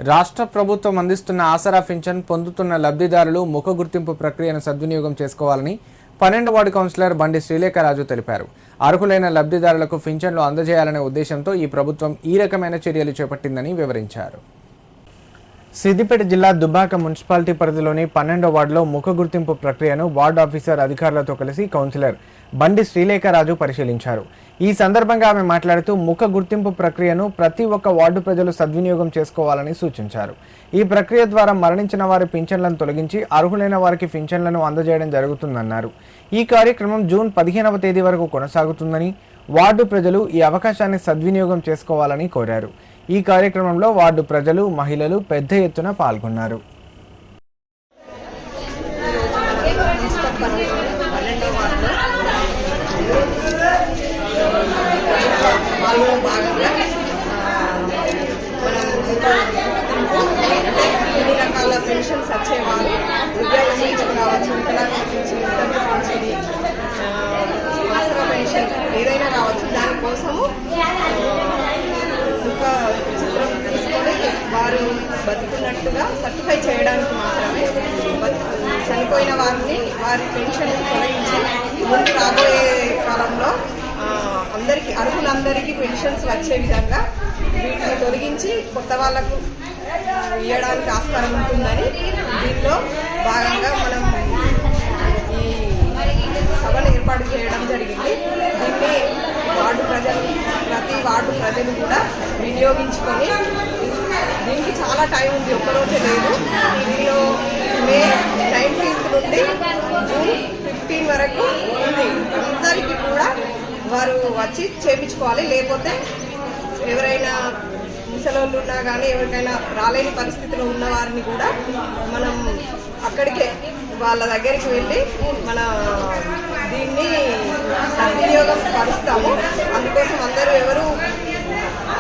రాష్ట్ర ప్రభుత్వం అందిస్తున్న ఆసరా పింఛన్ పొందుతున్న లబ్ధిదారులు ముఖ గుర్తింపు ప్రక్రియను సద్వినియోగం చేసుకోవాలని 12వ వార్డు కౌన్సిలర్ బండి శ్రీలేఖరాజు తెలిపారు. అర్హులైన లబ్ధిదారులకు పింఛన్లు అందజేయాలనే ఉద్దేశంతో ఈ ప్రభుత్వం ఈ రకమైన చర్యలు చేపట్టిందని వివరించారు. సిద్దిపేట జిల్లా దుబ్బాక మున్సిపాలిటీ పరిధిలోని 12వ వార్డులో ముఖ గుర్తింపు ప్రక్రియను వార్డు ఆఫీసర్ అధికారులతో కలిసి కౌన్సిలర్ బండి శ్రీలేఖరాజు పరిశీలించారు. ఈ సందర్భంగా ఆమె మాట్లాడుతూ ముఖ గుర్తింపు ప్రక్రియను ప్రతి ఒక్క వార్డు ప్రజలు సద్వినియోగం చేసుకోవాలని సూచించారు. ఈ ప్రక్రియ ద్వారా మరణించిన వారి పింఛన్లను తొలగించి అర్హులైన వారికి పింఛన్లను అందజేయడం జరుగుతుందన్నారు. ఈ కార్యక్రమం జూన్ 15వ తేదీ వరకు కొనసాగుతుందని, వార్డు ప్రజలు ఈ అవకాశాన్ని సద్వినియోగం చేసుకోవాలని కోరారు. ఈ కార్యక్రమంలో వార్డు ప్రజలు, మహిళలు పెద్ద ఎత్తున పాల్గొన్నారు. ఎన్ని రకాల పెన్షన్స్ వచ్చేవారు, ఉద్యోగ పెన్షన్ కావచ్చు, వికలాంగుల పెన్షన్, వితంతు పెన్షన్, ఆసరా పెన్షన్ ఏదైనా కావచ్చు, దానికోసము ఒక చిత్రం తీసుకొని వారు బతుకున్నట్టుగా సర్టిఫై చేయడానికి మాత్రమే చనిపోయిన వారి పెన్షన్ తొలగించి ముందు రాబోయే కాలంలో అందరికీ అర్హులందరికీ పెన్షన్స్ వచ్చే విధంగా వీటిని తొలగించి కొత్త వాళ్లకు ఇవ్వడానికి ఆస్కారం ఉంటుందని దీనిలో భాగంగా మనం ఈ సభను ఏర్పాటు చేయడం జరిగింది. దీన్ని ప్రతి వార్డు ప్రజలు కూడా వినియోగించుకొని, దీనికి చాలా టైం ఉంది, ఒక్కరోజే లేదు. దీనిలో మే 19th నుండి జూన్ 15 వరకు ఉంది. అందరికీ కూడా వారు వచ్చి చేయించుకోవాలి. లేకపోతే ఎవరైనా ముసలోళ్ళు ఉన్నా కానీ ఎవరికైనా రాలేని పరిస్థితిలో ఉన్న వారిని కూడా మనం అక్కడికే వాళ్ళ దగ్గరికి వెళ్ళి మన దీన్ని సద్వినియోగం పరుస్తాము. అందుకోసం అందరూ ఎవరు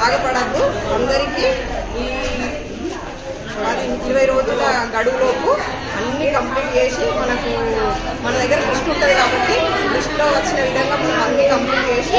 ఆగపడద్దు. అందరికీ ఈ 20 రోజుల గడువులోపు అన్నీ కంప్లీట్ చేసి మన దగ్గర లిస్ట్ ఉంటుంది కాబట్టి లిస్ట్లో వచ్చిన విధంగా మనం అన్నీ కంప్లీట్ చేసి